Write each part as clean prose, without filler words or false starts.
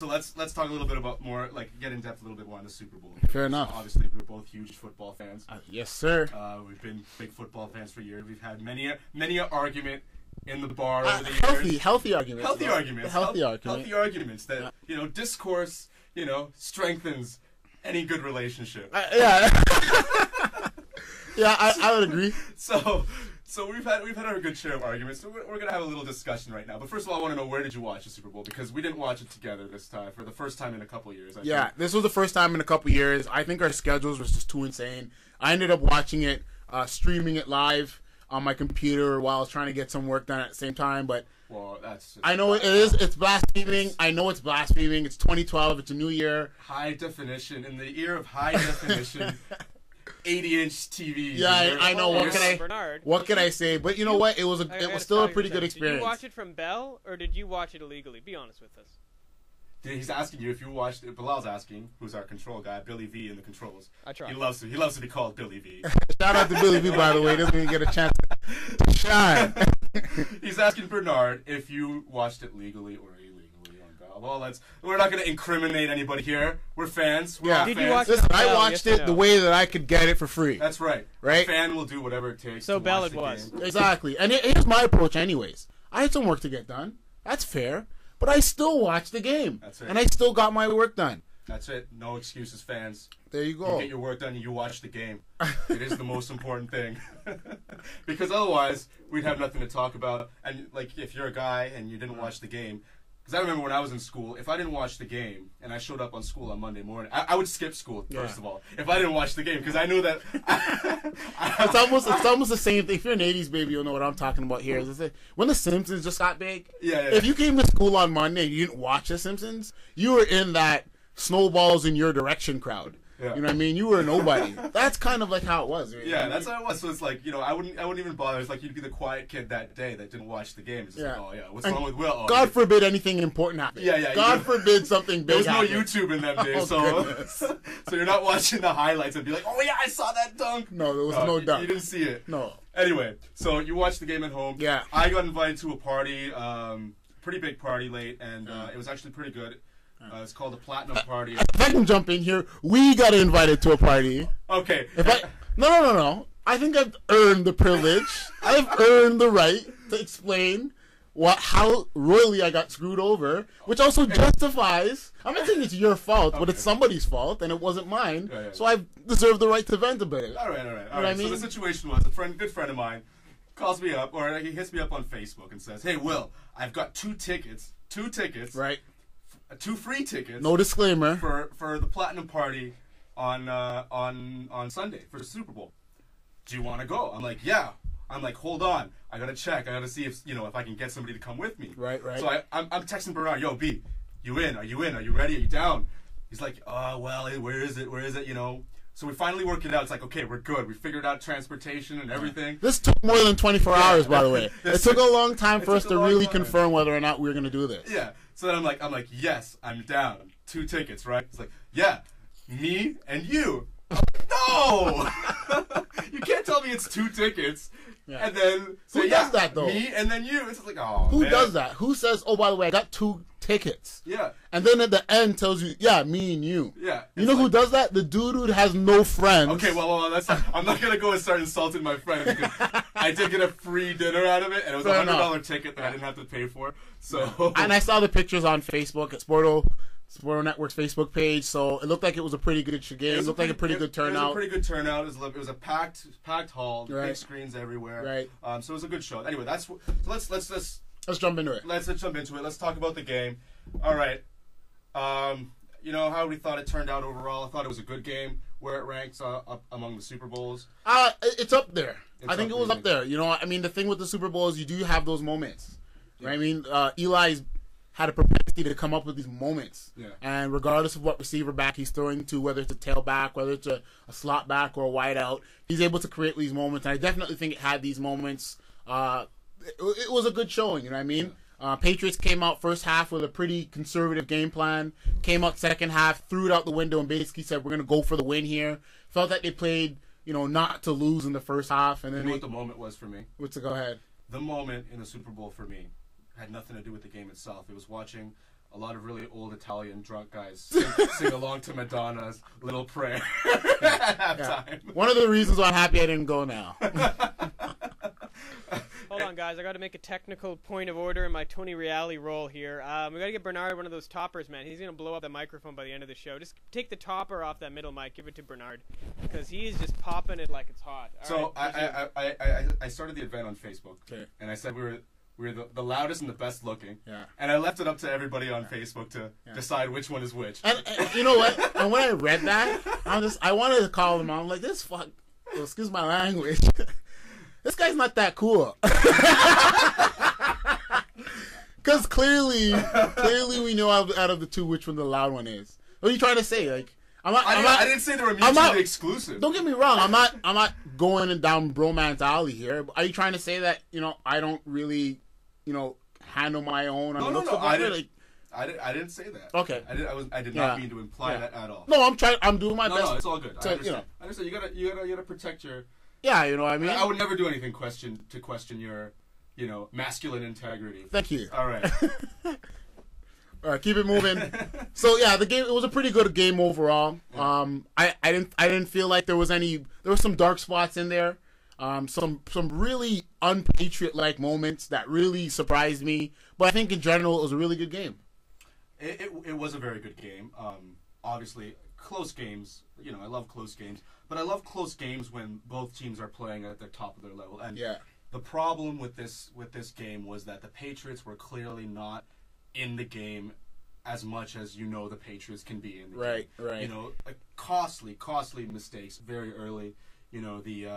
So let's talk a little bit about more, like, get in depth a little bit more on the Super Bowl. Fair enough. Obviously, we're both huge football fans. Yes, sir. We've been big football fans for years. We've had many a argument in the bar over the years. Healthy arguments. Healthy arguments. Healthy arguments that, discourse, strengthens any good relationship. Yeah. Yeah, I would agree. So we've had our good share of arguments. So we're gonna have a little discussion right now. But first of all, I want to know, where did you watch the Super Bowl? Because we didn't watch it together this time for the first time in a couple of years. I think. This was the first time in a couple of years. I think our schedules was just too insane. I ended up watching it, streaming it live on my computer while I was trying to get some work done at the same time. But I know it is. It's blaspheming. I know it's blaspheming. It's 2012. It's a new year. High definition, in the year of high definition. 80-inch TV. Yeah, I know. What can I say? But you know what? It was still a pretty good experience. Did you watch it from Bell, or did you watch it illegally? Be honest with us. He's asking you if you watched it. Bilal's asking, who's our control guy, Billy V in the controls. I tried. He loves to be called Billy V. Shout out to Billy V, by the way. Doesn't even get a chance to shine. He's asking Bernard if you watched it legally or illegally on Bell. Well, we're not going to incriminate anybody here. We're fans. We're all Did fans. you watch Listen, it on I Bell? watched it the way that I could get it for free. That's right. Right? A fan will do whatever it takes. So to Bell watch it the was. game. Exactly. And here's my approach anyways. I had some work to get done. That's fair. But I still watched the game. That's it. And I still got my work done. That's it. No excuses, fans. There you go. You get your work done and you watch the game. It is the most important thing. Because otherwise, we'd have nothing to talk about. And, like, if you're a guy and you didn't watch the game, because I remember when I was in school, if I didn't watch the game and I showed up on school on Monday morning, I would skip school, first of all, if I didn't watch the game, because I knew that... It's almost the same thing. If you're an 80s baby, you'll know what I'm talking about here. When The Simpsons just got big, if you came to school on Monday and you didn't watch The Simpsons, you were in that snowballs in your direction crowd. Yeah. You know what I mean? You were a nobody. That's kind of like how it was. Right? Yeah, that's how it was. So it's like, I wouldn't even bother. It's like you'd be the quiet kid that day that didn't watch the game. It's just like, oh yeah, what's wrong with Will? Oh, God forbid anything important happened. Yeah. God forbid something big There was no happened. YouTube in them days, so you're not watching the highlights and be like, oh yeah, I saw that dunk. No, there was no dunk. You didn't see it. No. Anyway, so you watched the game at home. Yeah. I got invited to a party, pretty big party late, and it was actually pretty good. It's called the Platinum Party. If I can jump in here, we got invited to a party. Okay. No. I think I've earned the privilege. I've earned the right to explain how royally I got screwed over, which also justifies. I'm not saying it's your fault, but it's somebody's fault, and it wasn't mine. Yeah. So I deserve the right to vent about it. All right. You know what I mean? So the situation was, good friend of mine calls me up, or he hits me up on Facebook and says, "Hey, Will, I've got two tickets, Right. 2 free tickets. No disclaimer. For the Platinum Party on Sunday for the Super Bowl. Do you want to go?" I'm like, yeah. I'm like, hold on. I gotta check. I gotta see if I can get somebody to come with me. Right. So I'm texting Bernard, yo, B, you in? Are you in? Are you ready? Are you down? He's like, well, where is it? So we finally worked it out. It's like, okay, we're good. We figured out transportation and everything. This took more than 24 hours, by the way. It took a long time for us to really confirm whether or not we were going to do this. Yeah. So then I'm like, yes, I'm down. 2 tickets, right? It's like, yeah, me and you. I'm like, no! You can't tell me it's 2 tickets. Yeah. And then say, who does that, though? Me and then you. It's like, oh, Who man. does that? Who says, oh, by the way, I got 2 tickets? Yeah. And then at the end tells you, yeah, me and you. Yeah. You know who does that? The dude who has no friends. Okay, well, I'm not going to go and start insulting my friend because I did get a free dinner out of it, and it was a $100 ticket that I didn't have to pay for. So. And I saw the pictures on Facebook at Sportto Network's Facebook page, so it looked like it was a pretty good game. It looked like a pretty good turnout. It was a pretty good turnout. It was a packed hall, right. Big screens everywhere. Right. So it was a good show. Anyway, so let's jump into it. Let's jump into it. Let's talk about the game. All right. How we thought it turned out overall. I thought it was a good game. Where it ranks up among the Super Bowls? It's up there. I think it was up there. I mean, the thing with the Super Bowl is you do have those moments. Yeah. Right? I mean, Eli's had a propensity to come up with these moments. Yeah. And regardless of what receiver back he's throwing to, whether it's a tailback, whether it's a slot back or a wide out, he's able to create these moments. And I definitely think it had these moments. It was a good showing, you know what I mean? Yeah. Patriots came out first half with a pretty conservative game plan. Came out second half, threw it out the window, and basically said, we're going to go for the win here. Felt that they played, not to lose in the first half. And then what the moment was for me? Go ahead. The moment in the Super Bowl for me had nothing to do with the game itself. It was watching a lot of really old Italian drunk guys sing along to Madonna's Little Prayer at halftime. Yeah. One of the reasons why I'm happy I didn't go now. Hold on, guys. I got to make a technical point of order in my Tony Reale role here. We got to get Bernard one of those toppers, man. He's going to blow up the microphone by the end of the show. Just take the topper off that middle mic. Give it to Bernard. Because he is just popping it like it's hot. All right, I started the event on Facebook. Okay. And I said we were the loudest and the best looking. Yeah. And I left it up to everybody on Facebook to decide which one is which. And you know what? And when I read that, I wanted to call him out. I'm like, this fuck. Well, excuse my language. This guy's not that cool. Because clearly we know out of the two which one the loud one is. What are you trying to say? Like, I didn't say they were mutually exclusive. Don't get me wrong. I'm not going down bromance alley here. Are you trying to say that I don't really handle my own? No. I didn't say that. Okay. I did not mean to imply that at all. No, I'm doing my best. No, it's all good. I understand. I understand. You gotta protect your. Yeah, you know what I mean. I would never do anything to question your, masculine integrity. Thank you. All right. All right, keep it moving. So yeah, the game, it was a pretty good game overall. Yeah. I didn't feel like there were some dark spots in there. Some really unpatriot-like moments that really surprised me. But I think in general it was a really good game. It was a very good game. Obviously, close games. I love close games, but I love close games when both teams are playing at the top of their level. And the problem with this game was that the Patriots were clearly not in the game as much as the Patriots can be in the game. Right. Costly mistakes very early. The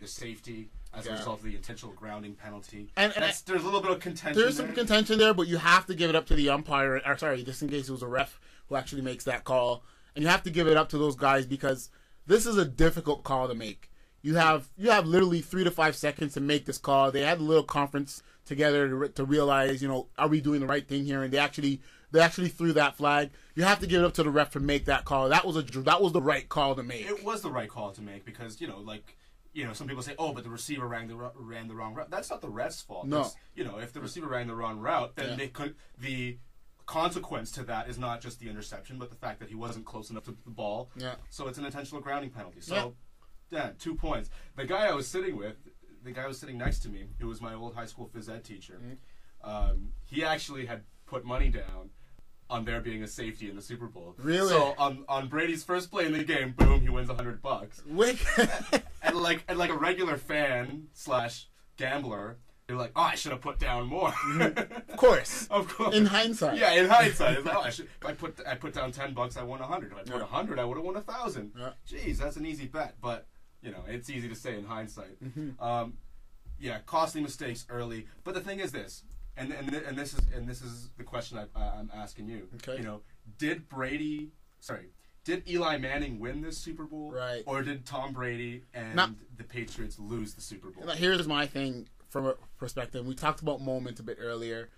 safety as a result of the intentional grounding penalty. And there's a little bit of contention. There's some contention there, but you have to give it up to the umpire. Or sorry, just in case it was a ref who actually makes that call, and you have to give it up to those guys because this is a difficult call to make. You have literally 3 to 5 seconds to make this call. They had a little conference together to realize, are we doing the right thing here? And they actually threw that flag. You have to give it up to the ref to make that call. That was the right call to make. It was the right call to make because some people say, oh, but the receiver ran the wrong route. That's not the ref's fault. No. If the receiver ran the wrong route, then the consequence to that is not just the interception, but the fact that he wasn't close enough to the ball. Yeah. So it's an intentional grounding penalty. So, 2 points. The guy I was sitting next to me, who was my old high school phys ed teacher, he actually had put money down on there being a safety in the Super Bowl. Really? So on Brady's first play in the game, boom, he wins $100. and like a regular fan / gambler, they're like, oh, I should have put down more. Of course. In hindsight. Yeah, in hindsight. It's like, I put down $10, I won 100. If I put 100, I would have won 1,000. Yeah. Jeez, that's an easy bet. But it's easy to say in hindsight. Mm-hmm. Costly mistakes early. But the thing is this, and this is the question I'm asking you. Okay. Did Eli Manning win this Super Bowl? Right. Or did Tom Brady and the Patriots lose the Super Bowl? Here's my thing from a perspective. We talked about moments a bit earlier,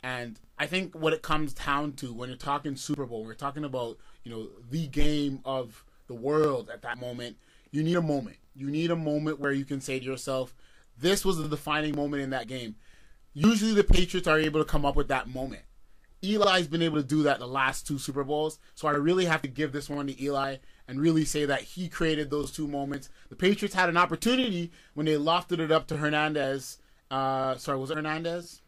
and I think what it comes down to when you're talking Super Bowl, we're talking about the game of the world at that moment. You need a moment. You need a moment where you can say to yourself, this was the defining moment in that game. Usually the Patriots are able to come up with that moment. Eli's been able to do that the last 2 Super Bowls, so I really have to give this one to Eli and really say that he created those 2 moments. The Patriots had an opportunity when they lofted it up to Hernandez. Was it Hernandez?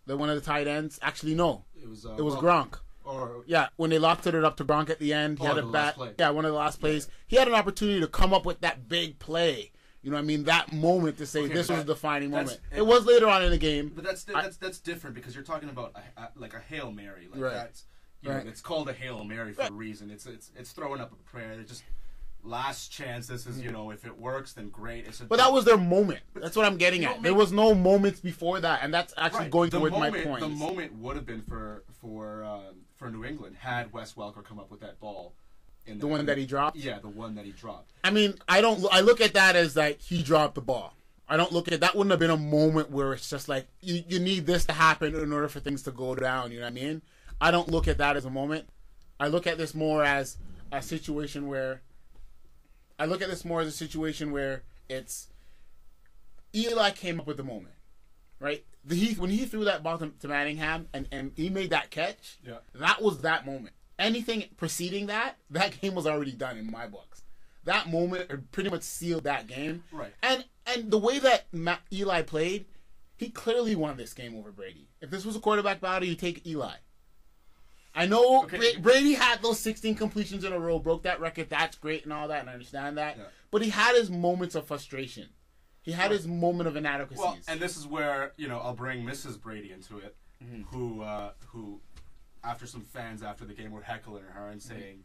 One of the tight ends? Actually, no. It was Gronk. When they lofted it up to Gronk at the end, he had a bat. Yeah, one of the last plays. He had an opportunity to come up with that big play. That moment to say this was the defining moment. It was later on in the game. But that's different because you're talking about a Hail Mary. It's called a Hail Mary for a reason. It's throwing up a prayer. It's just last chance. This is if it works, then great. But that was their moment. That's what I'm getting at. There was no moments before that, and that's actually going towards my point. The moment would have been for New England had Wes Welker come up with that ball. The one that he dropped? Yeah, the one that he dropped. I mean, I look at that as like he dropped the ball. I don't look at that wouldn't have been a moment where it's just like you need this to happen in order for things to go down, you know what I mean? I don't look at that as a moment. I look at this more as a situation where it's Eli came up with the moment. right? When he threw that ball to Manningham and he made that catch, Yeah. that was that moment. Anything preceding that game was already done in my books. That moment pretty much sealed that game. Right. And the way that Eli played, he clearly won this game over Brady. If this was a quarterback battle, you take Eli. I know Brady had those 16 completions in a row, broke that record. That's great and all that, and I understand that. Yeah. But he had his moments of frustration. He had his moment of inadequacies. Well, and this is where, I'll bring Mrs. Brady into it, who after some fans after the game were heckling her and saying,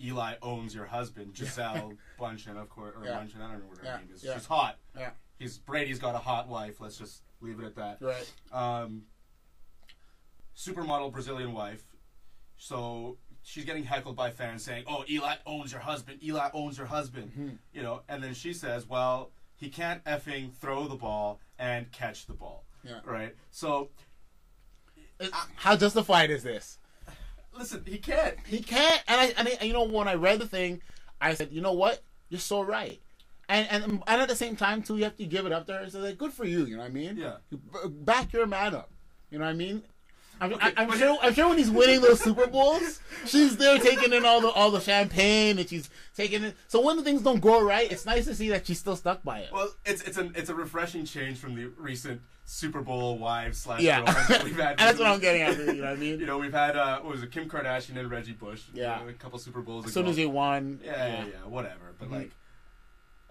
Eli owns your husband, Giselle Bundchen, of course, or Bundchen, I don't know what her name is. Yeah. She's hot. Yeah. Brady's got a hot wife. Let's just leave it at that. Right. Supermodel Brazilian wife. So she's getting heckled by fans saying, "Oh, Eli owns your husband. Eli owns your husband." And then she says, "Well, he can't effing throw the ball and catch the ball." Yeah. Right. So how justified is this? listen, he can't. He can't. And I when I read the thing, I said, you know what? You're so right. And at the same time too, you have to give it up to her. So like, good for you. You know what I mean? Yeah. Back your man up. You know what I mean? I'm sure when he's winning those Super Bowls, she's there taking in all the champagne and she's taking it. So when the things don't go right, it's nice to see that she's still stuck by it. Well, it's a refreshing change from the recent Super Bowl wives / Yeah. girlfriends that we've had. And that's what I'm getting at. You know what I mean? You know, we've had what was it, Kim Kardashian and Reggie Bush. Yeah. A couple Super Bowls ago. As soon as he won. Yeah, whatever. But like,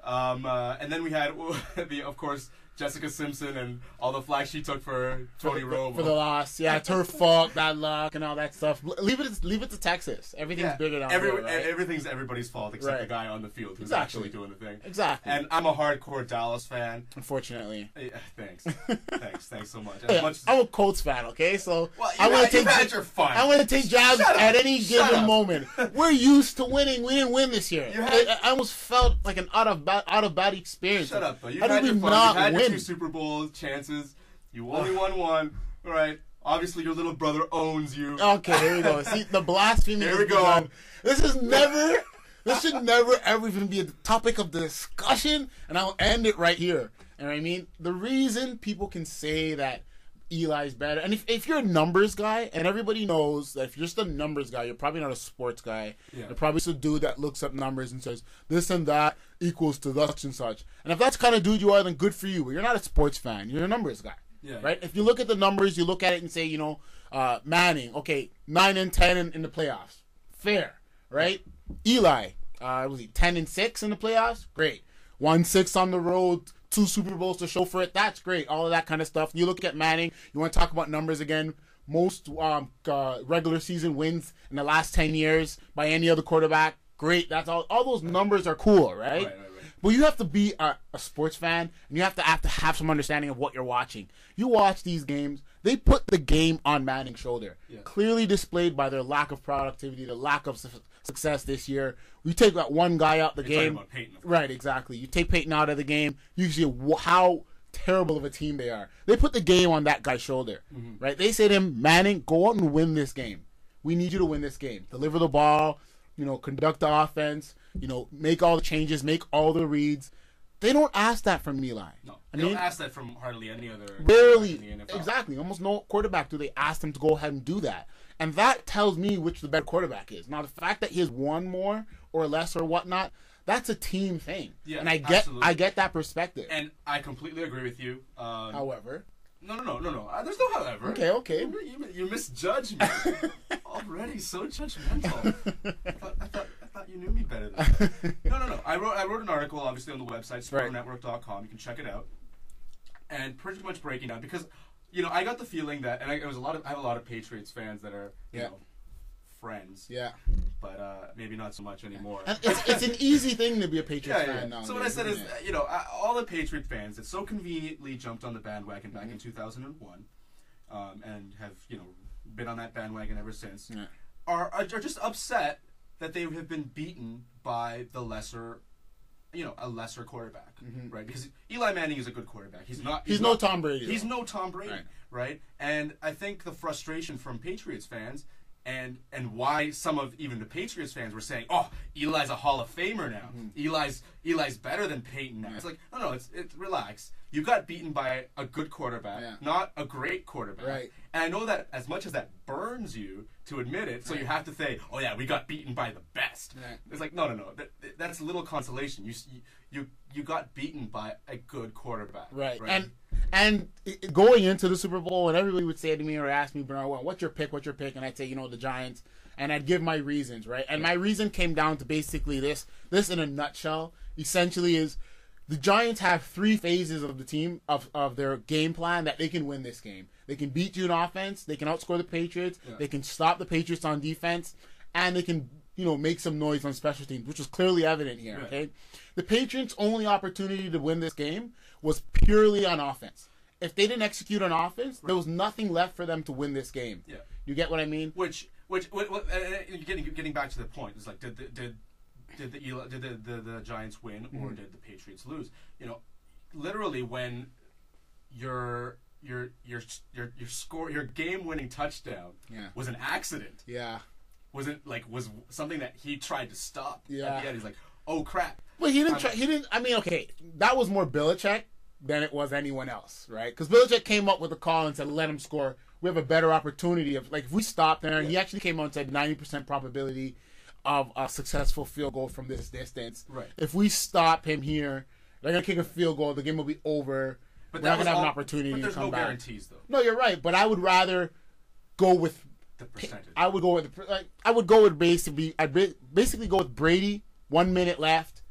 and then we had of course, Jessica Simpson and all the flack she took for Tony Romo. For the loss. Yeah, it's her fault, bad luck, and all that stuff. Leave it to Texas. Everything's bigger down there, right? Everything's everybody's fault except the guy on the field who's actually doing the thing. Exactly. And I'm a hardcore Dallas fan. Unfortunately. Yeah, thanks so much. I'm a Colts fan, okay? So well, I'm going to your fun. I'm going to take jabs at any given moment. We're used to winning. We didn't win this year. I almost felt like an out of body experience. Shut up, though. You How had did your we fun. not You had win? your 2 Super Bowl chances. You only won one. All right. Obviously, your little brother owns you. Okay, here we go. See, the blasphemy. Here we go. This should never ever even be a topic of discussion, and I'll end it right here. And I mean, the reason people can say that Eli's better, and if you're a numbers guy, and everybody knows that if you're just a numbers guy, you're probably not a sports guy. Yeah. You're probably just a dude that looks up numbers and says this and that equals to such and such. And if that's the kind of dude you are, then good for you. But you're not a sports fan. You're a numbers guy. Yeah. Right? If you look at the numbers, you look at it and say, Manning, okay, 9 and 10 in the playoffs, fair, right? Eli, was he 10 and 6 in the playoffs? Great. 1-6 on the road. 2 Super Bowls to show for it. That's great. All of that kind of stuff. You look at Manning. You want to talk about numbers again. Most regular season wins in the last 10 years by any other quarterback. Great. That's all. All those numbers are cool, right? Right. But you have to be a sports fan, and you have to have some understanding of what you're watching. You watch these games. They put the game on Manning's shoulder. Yeah. Clearly displayed by their lack of productivity, the lack of success this year. You take that one guy out the game. About Peyton, right, exactly. You take Peyton out of the game, you see how terrible of a team they are. They put the game on that guy's shoulder, right? They say to him, Manning, go out and win this game. We need you to win this game. Deliver the ball, conduct the offense, make all the changes, make all the reads. They don't ask that from Eli. No, they don't ask that from hardly any other. Rarely, in the NFL. Exactly. Almost no quarterback do they ask them to go ahead and do that. And that tells me which the better quarterback is. Now, the fact that he has won more or less or whatnot, that's a team thing. Yeah, and I get that perspective. And I completely agree with you. However. No. There's no however. Okay. You misjudge me. Already so judgmental. I thought you knew me better than that. No. I wrote an article, obviously, on the website, sportnetwork.com. You can check it out. And pretty much breaking down, because, I got the feeling that, and I have a lot of Patriots fans that are, friends. Yeah. But maybe not so much anymore. And it's an easy thing to be a Patriots fan now. So what I said is, all the Patriot fans that so conveniently jumped on the bandwagon back in 2001, and have, been on that bandwagon ever since, are just upset that they have been beaten by the lesser, a lesser quarterback, right? Because Eli Manning is a good quarterback. He's no Tom Brady. He's no Tom Brady, right? And I think the frustration from Patriots fans, and why some of even the Patriots fans were saying, "Oh, Eli's a Hall of Famer now. Eli's better than Peyton now." It's like, no, it's relax. You got beaten by a good quarterback, not a great quarterback. Right. And I know that as much as that burns you to admit it, so you have to say, "Oh yeah, we got beaten by the best." Right. It's like, no. That's little consolation. You got beaten by a good quarterback. Right. And going into the Super Bowl, and everybody would say to me or ask me, "Bernard, what's your pick? What's your pick?" And I'd say, the Giants. And I'd give my reasons, right? And my reason came down to basically this in a nutshell, essentially is the Giants have 3 phases of the team, of their game plan that they can win this game. They can beat you in offense, they can outscore the Patriots, they can stop the Patriots on defense, and they can, make some noise on special teams, which was clearly evident here, okay? The Patriots' only opportunity to win this game was purely on offense. If they didn't execute on offense, there was nothing left for them to win this game. Yeah. You get what I mean? Which getting back to the point, it's like, did the Giants win or did the Patriots lose? Literally when your game-winning touchdown was an accident. Yeah. Was something that he tried to stop. Yeah. At the end, he's like, "Oh crap." Well, he didn't try. He didn't. I mean, okay, that was more Belichick than it was anyone else, right? Because Belichick came up with a call and said, "Let him score. We have a better opportunity of if we stop there." And he actually came out and said 90% probability of a successful field goal from this distance. Right. If we stop him here, they're gonna kick a field goal. The game will be over. But we're not gonna have an opportunity to come back. But there's no guarantees, though. No, you're right. But I would rather go with the percentage. I would go with basically. I'd basically go with Brady. 1 minute left.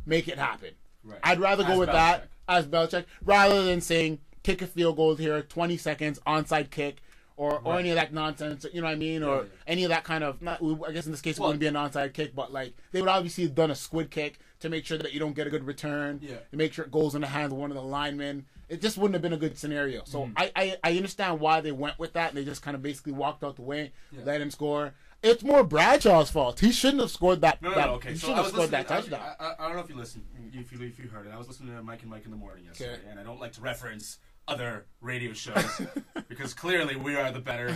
Make it happen. Right. I'd rather go with that as Belichick rather than saying kick a field goal here, 20 seconds, onside kick, or any of that nonsense. You know what I mean? Or any of that kind of. I guess in this case it wouldn't be an onside kick, but they would obviously have done a squid kick to make sure that you don't get a good return. Yeah. To make sure it goes in the hands of one of the linemen. It just wouldn't have been a good scenario. So I understand why they went with that, and they just kind of basically walked out the way, let him score. It's more Bradshaw's fault. He shouldn't have scored that. No. Okay. He So shouldn't have scored that touchdown. I don't know if you listened, if you heard it. I was listening to Mike and Mike in the morning yesterday, and I don't like to reference other radio shows because clearly we are the better.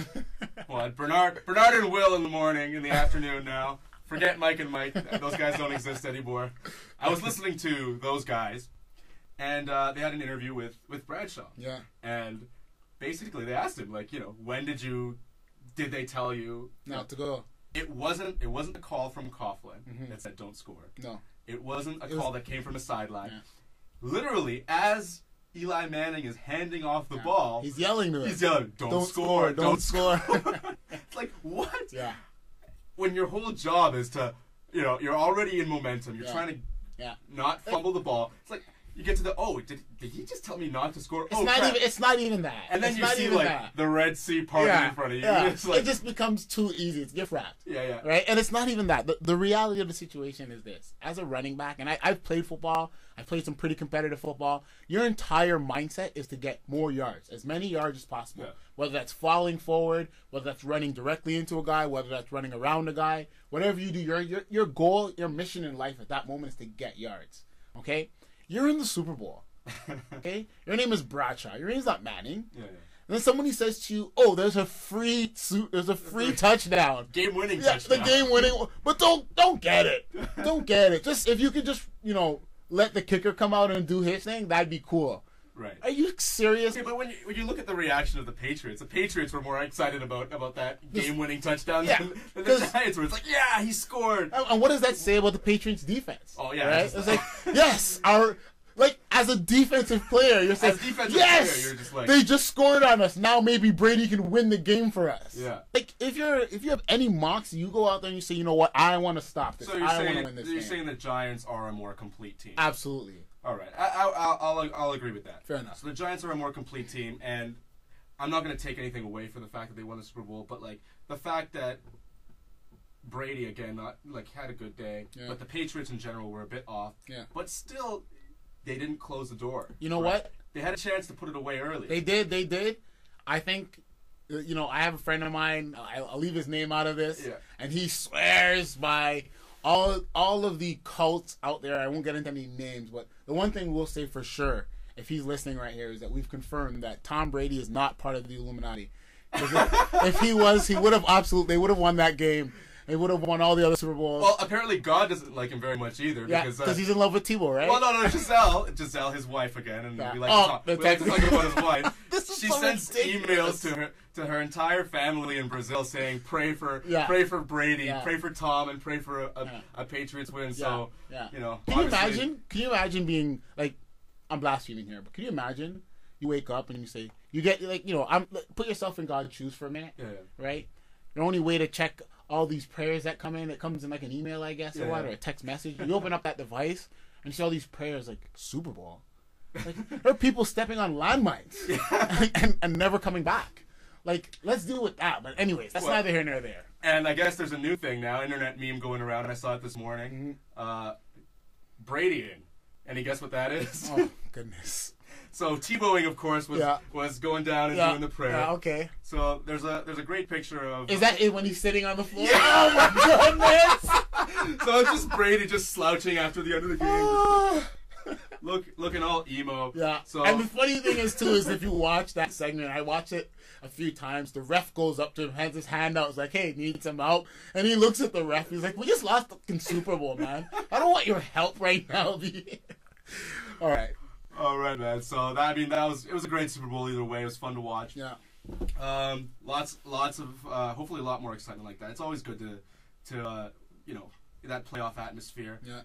Bernard and Will in the morning, in the afternoon now. Forget Mike and Mike; those guys don't exist anymore. I was listening to those guys, and they had an interview with Bradshaw. Yeah. And basically, they asked him when did they tell you not to go? It wasn't a call from Coughlin that said don't score. No. It wasn't a call that came from the sideline. Yeah. Literally, as Eli Manning is handing off the ball, he's yelling to him. He's yelling, don't score. Don't score. It's like, what? Yeah. When your whole job is to, you're already in momentum. You're trying to not fumble the ball. It's like, you get to the, did he just tell me not to score? It's not even that. And then you see the Red Sea parting in front of you. Yeah. It just becomes too easy. It's gift wrapped. Yeah. Right? And it's not even that. The reality of the situation is this. As a running back, and I've played football, I've played some pretty competitive football, your entire mindset is to get more yards, as many yards as possible. Yeah. Whether that's falling forward, whether that's running directly into a guy, whether that's running around a guy, whatever you do, your goal, your mission in life at that moment is to get yards. Okay? You're in the Super Bowl. Okay? Your name is Bradshaw. Your name's not Manning. Yeah. And then somebody says to you, "Oh, there's a free touchdown, game-winning touchdown." The game-winning, but don't get it. Don't get it. Just if you could just let the kicker come out and do his thing, that'd be cool. Right. Are you serious? Yeah, but when you look at the reaction of the Patriots were more excited about that game-winning touchdown than the Giants were. It's like, yeah, he scored. And what does that say about the Patriots' defense? Oh yeah, right? It's like, yes, as a defensive player, you're saying, yes, player, you're just like, they just scored on us. Now maybe Brady can win the game for us. Yeah. If you have any moxie, you go out there and you say, you know what, I want to stop this. So I want to win this game. You're saying the Giants are a more complete team. Absolutely. All right, I'll agree with that. Fair enough. So the Giants are a more complete team, and I'm not going to take anything away from the fact that they won the Super Bowl, but the fact that Brady again had a good day, but the Patriots in general were a bit off. Yeah. But still, they didn't close the door. You know what? They had a chance to put it away early. They did. I think. I have a friend of mine. I'll leave his name out of this, and he swears by all of the cults out there. I won't get into any names, but the one thing we'll say for sure, if he's listening right here, is that we've confirmed that Tom Brady is not part of the Illuminati. If he was, he would have absolutely. They would have won that game. They would have won all the other Super Bowls. Well, apparently God doesn't like him very much either. Yeah, because he's in love with Tebow, right? Well, no, Giselle, his wife again, and we like to talk about his wife. She sends emails to her entire family in Brazil saying, pray for Brady, pray for Tom, and pray for a Patriots win. So, you know. Can you imagine being, like, I'm blaspheming here, but can you imagine you wake up and you say, you get, like, you know, put yourself in God's shoes for a minute, right? The only way to check all these prayers that come in, it comes in like an email, I guess, or what, or a text message. You open up that device and you see all these prayers like Super Bowl. Like, there are people stepping on landmines and never coming back. Like, let's deal with that. But anyways, that's neither here nor there. And I guess there's a new thing now, internet meme going around. I saw it this morning. Bradying. Any guess what that is? Oh, goodness. So Tebowing, of course, was going down and doing the prayer. Yeah, okay. So there's a great picture of. Is that it when he's sitting on the floor? Yeah. Oh my goodness! So it's just Brady just slouching after the end of the game. Looking all emo. Yeah. So and the funny thing is too is if you watch that segment, I watched it a few times. The ref goes up to him, hands his hand out, is like, "Hey, need some help?" And he looks at the ref. He's like, "We just lost the fucking Super Bowl, man. I don't want your help right now." All right. All right, man. So it was a great Super Bowl either way. It was fun to watch. Yeah. Lots of hopefully a lot more excitement like that. It's always good to you know, that playoff atmosphere. Yeah.